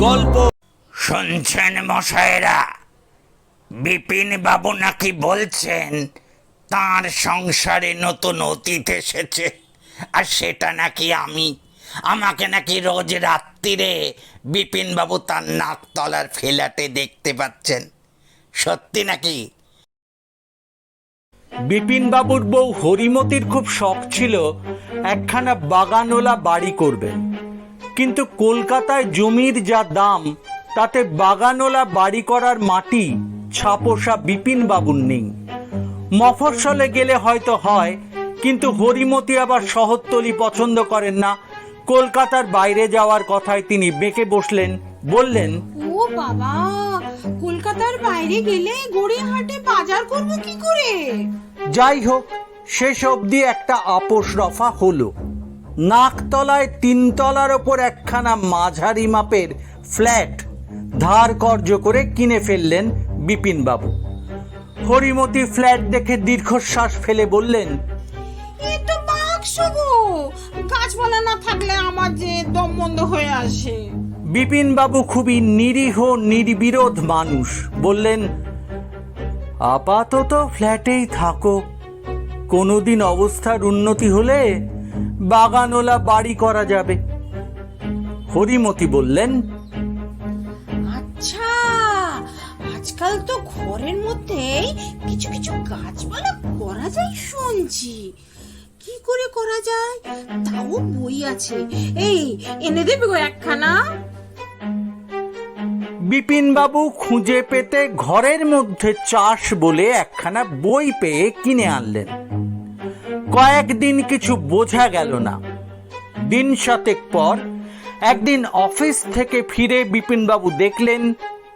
গল্প। শুনছেন মশাইরা, বিপিন বাবু নাকি বলছেন তার সংসারে নতুন অতীত এসেছে, আর সেটা নাকি আমাকে নাকি রোজ রাত্রিরে বিপিন বাবু তার নাকতলার ফ্ল্যাটে দেখতে পাচ্ছেন। সত্যি নাকি? বিপিন বাবুর বউ হরিমতির খুব শখ ছিল একখানা বাগানওয়ালা বাড়ি করবেন, কিন্তু কলকাতায় জমির যা দাম তাতে বাগানওয়ালা বাড়ি করার মাটি ছাপোষা বিপিন বাবুর নেই। মফস্বলে গেলে হয়তো হয়, কিন্তু হরিমতি আবার শহরতলি পছন্দ করেন না। কলকাতার বাইরে যাওয়ার কথায় তিনি বেঁকে বসলেন, বললেন, ও বাবা, কলকাতার বাইরে গেলে গড়িয়াহাটে বাজার করব কি করে? যাই হোক, শেষ অবধি একটা আপোষ রফা হলো। নাকতলায় 3 তলার ওপর একখানা মাঝারি মাপের ফ্ল্যাট ধার কর্জ করে কিনে ফেললেন বিপিন বাবু। হরিমতি ফ্ল্যাট দেখে দীর্ঘশ্বাস ফেলে বললেন, এ তো বাক্স গো, গাছপালা না থাকলে আমার যে দম বন্ধ হয়ে আসে। বিপিন বাবু খুবই নিরীহ নির্বিরোধ মানুষ, বললেন, আপাতত ফ্ল্যাটেই থাকো, কোনোদিন অবস্থার উন্নতি হলে বাগানওয়ালা বাড়ি করা যাবে। হরিমতি বললেন, আচ্ছা, আজকাল তো ঘরের মধ্যেই কিছু কিছু গাছপালা করা যায় শুনছি। কি করে করা যায় তাও বই আছে, এই এনে দেবে গো একখানা। বিপিন বাবু খুঁজে পেতে ঘরের মধ্যে চাষ বলে একখানা বই পেয়ে কিনে আনলেন। কয়েকদিন কিছু বোঝা গেল না। দিন 7 পর একদিন অফিস থেকে ফিরে বিপিন বাবু দেখলেন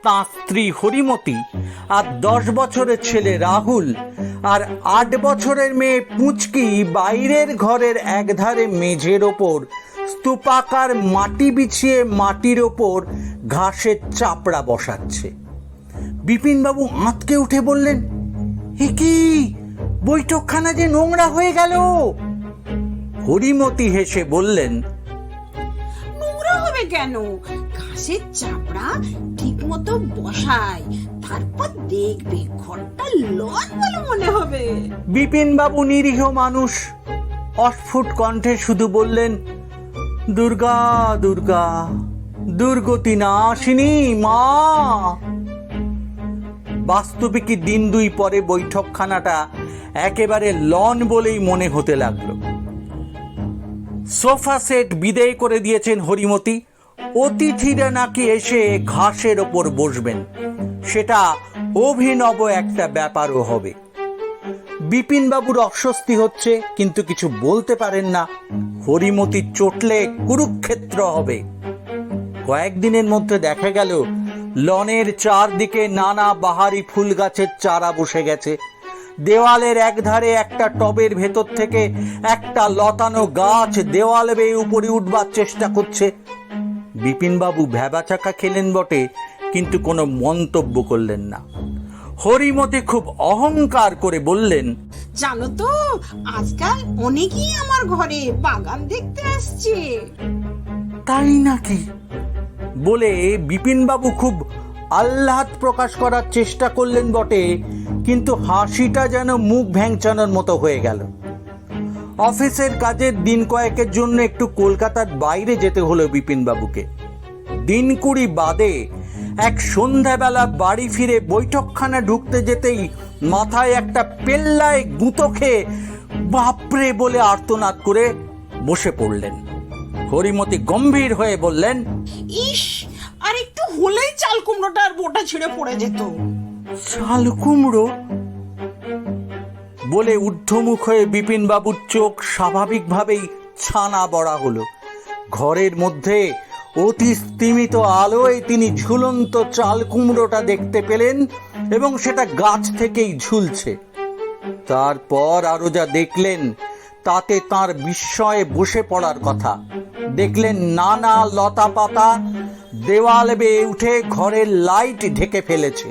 তাঁর স্ত্রী হরিমতি আর 10 বছরের ছেলে রাহুল আর 8 বছরের মেয়ে পুঁচকি বাইরের ঘরের একধারে মেঝের ওপর স্তূপাকার মাটি বিছিয়ে মাটির ওপর ঘাসের চাপড়া বসাচ্ছে। বিপিন বাবু আঁতকে উঠে বললেন, এ কি, বৈঠকখানা যে নোংরা হয়ে গেল। হরিমতি হেসে বললেন, নোংরা হবে কেন? ঘাসের চাপড়া ঠিক মতো বসায়, তারপর দেখবে ঘরটা লন বলে মনে হবে। বিপিন বাবু নিরীহ মানুষ, অস্ফুট কণ্ঠে শুধু বললেন, দুর্গা দুর্গা, দুর্গতি নাশিনী মা। বাস্তবিকই দিন 2 পরে বৈঠকখানাটা একেবারে লন বলেই মনে হতে লাগলো। সোফা সেট বিদেয় করে দিয়েছেন হরিমতি। অতিথিরা নাকি এসে ঘাসের ওপর বসবেন, সেটা অভিনব একটা ব্যাপারও হবে। বিপিন বাবুর অস্বস্তি হচ্ছে, কিন্তু কিছু বলতে পারেন না। হরিমতি চটলে কুরুক্ষেত্র হবে। কয়েকদিনের মধ্যে দেখা গেল লনের চারদিকে নানা বাহারি ফুল গাছের চারা বসে গেছে। দেওয়ালের একধারে একটা টবের ভেতর থেকে একটা লতানো গাছ দেওয়াল বেয়ে উপরে উঠবার চেষ্টা করছে। বিপিন বাবু ভ্যাবাচাকা খেলেন বটে, কিন্তু কোনো মন্তব্য করলেন না। হরিমতি খুব অহংকার করে বললেন, জানো তো, আজকাল অনেকেই আমার ঘরে বাগান দেখতে আসছে। তাই নাকি? বলে বিপিন বাবু খুব আহ্লাদ প্রকাশ করার চেষ্টা করলেন বটে, কিন্তু হাসিটা যেন মুখ ভ্যাংচানোর মতো হয়ে গেল। অফিসের কাজের দিন কয়েকের জন্য একটু কলকাতার বাইরে যেতে হলো বিপিন বাবুকে। দিন 20 বাদে এক সন্ধ্যাবেলা বাড়ি ফিরে বৈঠকখানা ঢুকতে যেতেই মাথায় একটা পেল্লায় গুঁতো খেয়ে বাপরে বলে আর্তনাদ করে বসে পড়লেন। হরিমতি গম্ভীর হয়ে বললেন, ইস, আর একটু হলেই চাল কুমড়োটার বোটা ছিঁড়ে পড়ে যেত। চাল কুমড়ো? বলে ঊর্ধ্বমুখ হয়ে বিপিন বাবুর চোখ স্বাভাবিকভাবেই ছানা বড়া হলো। ঘরের মধ্যে অতি স্তিমিত আলোয় তিনি ঝুলন্ত চাল কুমড়োটা দেখতে পেলেন, এবং সেটা গাছ থেকেই ঝুলছে। তারপর আরো যা দেখলেন তাতে তার বিস্ময়ে বসে পড়ার কথা। দেখলেন নানা লতা পাতা দেওয়াল বেয়ে উঠে ঘরের লাইট ঢেকে ফেলেছে,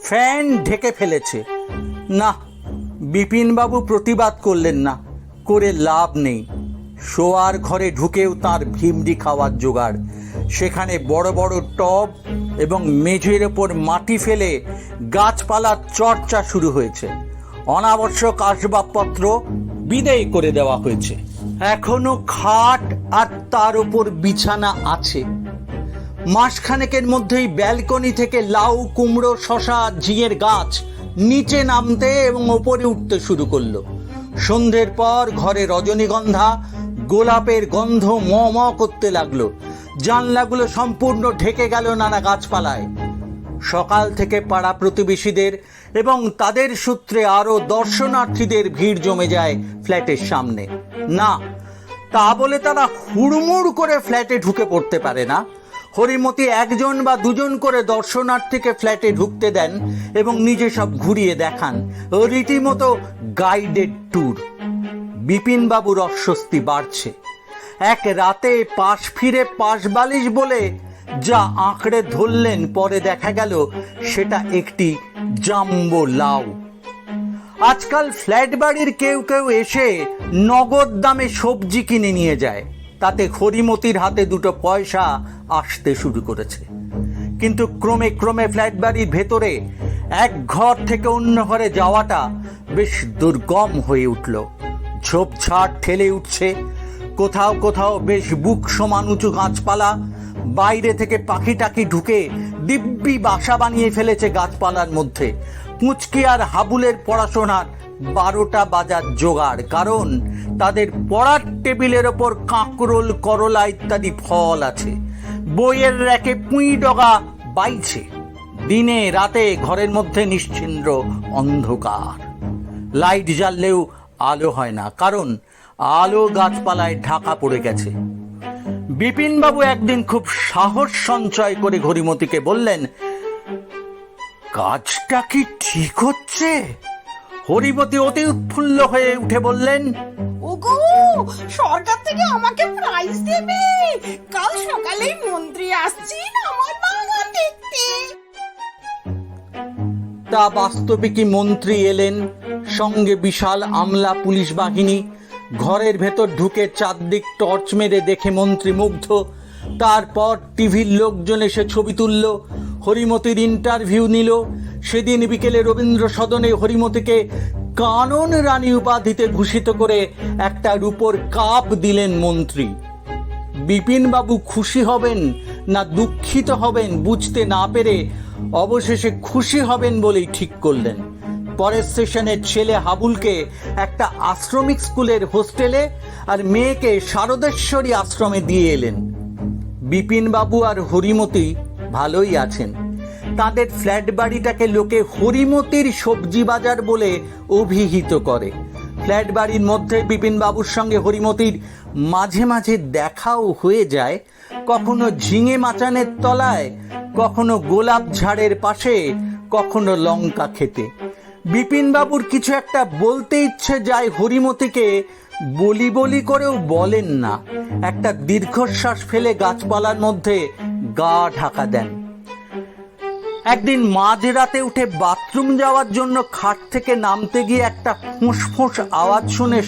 ফ্যান ঢেকে ফেলেছে। না, বিপিনবাবু প্রতিবাদ করলেন না, করে লাভ নেই। শোয়ার ঘরে ঢুকেও তার ভিমডি খাওয়ার জোগাড়। সেখানে বড় বড় টব এবং মেঝের ওপর মাটি ফেলে গাছপালার চর্চা শুরু হয়েছে। অনাবশ্যক আসবাবপত্র বিদেয় করে দেওয়া হয়েছে। এখনো খাট আর তার উপর বিছানা আছে। মাসখানেকের মধ্যেই ব্যালকনি থেকে লাউ, কুমড়ো, শশা, ঝিঙের গাছ নিচে নামতে এবং ওপরে উঠতে শুরু করলো। সন্ধ্যের পর ঘরে রজনীগন্ধা, গোলাপের গন্ধ ম ম করতে লাগলো। জানলাগুলো সম্পূর্ণ ঢেকে গেল নানা গাছপালায়। সকাল থেকে পাড়া প্রতিবেশীদের এবং তাদের সূত্রে আরো দর্শনার্থীদের ভিড় জমে যায় ফ্ল্যাটের সামনে। না, তা বলে তারা হুড়মুড় করে ফ্ল্যাটে ঢুকে পড়তে পারে না। হরিমতি একজন বা দুজন করে দর্শনার্থীকে ফ্ল্যাটে ঢুকতে দেন এবং নিজে সব ঘুরিয়ে দেখান। রীতিমতো গাইডেড ট্যুর। বিপিনবাবুর অস্বস্তি বাড়ছে। এক রাতে পাশ ফিরে পাশবালিশ বলে যা আঁকড়ে ধরলেন, পরে দেখা গেল সেটা একটি জাম্বো লাউ। আজকাল ফ্ল্যাট বাড়ির কেউ কেউ এসে নগদ দামে সবজি কিনে নিয়ে যায়, তাতে হরিমতির হাতে দুটো পয়সা আসতে শুরু করেছে। কিন্তু ক্রমে ক্রমে ফ্ল্যাট বাড়ির ভেতরে এক ঘর থেকে অন্য ঘরে যাওয়াটা বেশ দুর্গম হয়ে উঠল। ঝোপঝাড় ঠেলে উঠছে, কোথাও কোথাও বেশ বুক সমান উঁচু গাছপালা। বাইরে থেকে পাখি টাকি ঢুকে দিব্যি বাসা বানিয়ে ফেলেছে গাছপালার মধ্যে। পুঁচকি আর হাবুলের পড়াশোনার 12টা বাজার জোগাড়, কারণ তাদের পড়ার টেবিলের ওপর কাঁকরোল, করলা ইত্যাদি ফল আছে। বইয়ের র্যাকে পুঁই ডগা বাইছে। দিনে রাতে ঘরের মধ্যে নিশ্চিন্দ্র অন্ধকার। লাইট জ্বাললেও আলো হয় না, কারণ আলো গাছপালায় ঢাকা পড়ে গেছে। বিপিনবাবু একদিন খুব সাহস সঞ্চয় করে হরিমতিকে বললেন, কাজটা কি ঠিক হচ্ছে? হরিমতি অতি উৎফুল্ল হয়ে উঠে বললেন, ওগো, সরকার থেকে আমাকে প্রাইজ দেবে। কাল সকালেই মন্ত্রী আসছেন আমার বাগান দেখতে। তা বাস্তবিকই মন্ত্রী এলেন, সঙ্গে বিশাল আমলা পুলিশ বাহিনী। ঘরের ভেতর ঢুকে চারদিক টর্চ মেরে দেখে মন্ত্রী মুগ্ধ। তারপর টিভির লোকজন এসে ছবি তুলল, হরিমতির ইন্টারভিউ নিল। সেদিন বিকেলে রবীন্দ্র সদনে হরিমতিকে কানন রানী উপাধিতে ভূষিত করে একটা রূপোর কাপ দিলেন মন্ত্রী। বিপিনবাবু খুশি হবেন না দুঃখিত হবেন বুঝতে না পেরে অবশেষে খুশি হবেন বলেই ঠিক করলেন। পরের সেশনে ছেলে হাবুলকে একটা আশ্রমিক স্কুলের হোস্টেলে আর মেয়েকে শারদেশ্বরী আশ্রমে দিয়ে এলেন। বিপিনবাবু আর হরিমতি ভালোই আছেন। তাদের ফ্ল্যাট বাড়িটাকে লোকে হরিমতির সবজি বাজার বলে অভিহিত করে। ফ্ল্যাট বাড়ির মধ্যে বিপিনবাবুর সঙ্গে হরিমতির মাঝে মাঝে দেখাও হয়ে যায়, কখনো ঝিঙে মাচানের তলায়, কখনো গোলাপ ঝাড়ের পাশে, কখনো লঙ্কা খেতে। বিপিনবাবুর কিছু একটা বলতে ইচ্ছে যায় হরিমতিকে, বলি বলি করেও বলেন না। একটা দীর্ঘশ্বাস ফেলে গাছপালার মধ্যে গা ঢাকা দেন। একদিন মাঝরাতে উঠে বাথরুম যাওয়ার জন্য খাট থেকে নামতে গিয়ে একটা ফোঁস আওয়াজ শুনে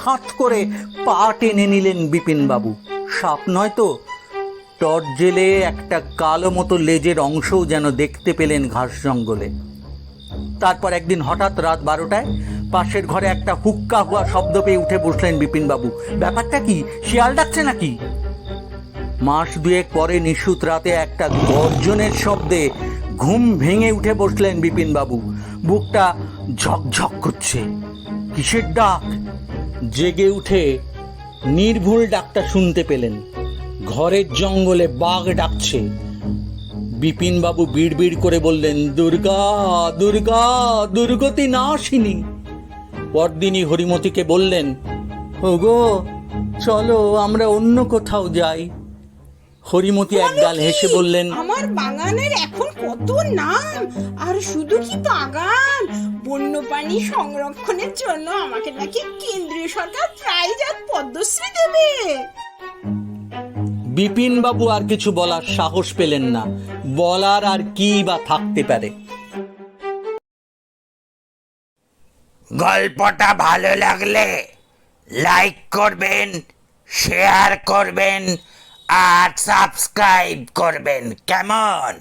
হাত করে পা টেনে নিলেন বিপিনবাবু। সাপ নয় তো, টর্চ জেলে একটা কালো মতো লেজের অংশও যেন দেখতে পেলেন ঘাস জঙ্গলে। তারপর একদিন হঠাৎ রাত 12টায় পাশের ঘরে একটা হুক্কা হুয়া শব্দ পেয়ে উঠে বসলেন বিপিনবাবু। ব্যাপারটা কি, শিয়াল ডাকছে নাকি? মাস দুয়েক পরে নিশুত রাতে একটা গর্জনের শব্দে ঘুম ভেঙে উঠে বসলেন বিপিনবাবু। বুকটা ঝকঝক করছে। কিসের ডাক? জেগে উঠে নির্ভুল ডাকটা শুনতে পেলেন। ঘরের জঙ্গলে বাঘ ডাকছে। বিপিনবাবু বিড়বিড় করে বললেন, দুর্গা দুর্গা, দুর্গতি না আসিনি। পরদিনই হরিমতিকে বললেন, ওগো চলো আমরা অন্য কোথাও যাই। হরিমতি একগাল হেসে বললেন, আমার বাগানের এখন কত নাম, আর শুধু কি বাগান, বন্যপ্রাণী সংরক্ষণের জন্য আমাকে নাকি কেন্দ্রীয় সরকার প্রাইজ আর পদ্মশ্রী দেবে। বিপিনবাবু আর কিছু বলার সাহস পেলেন না। বলার আর কি বা থাকতে পারে। গল্পটা ভালো লাগলে লাইক করবেন, শেয়ার করবেন আর সাবস্ক্রাইব করবেন কেমন?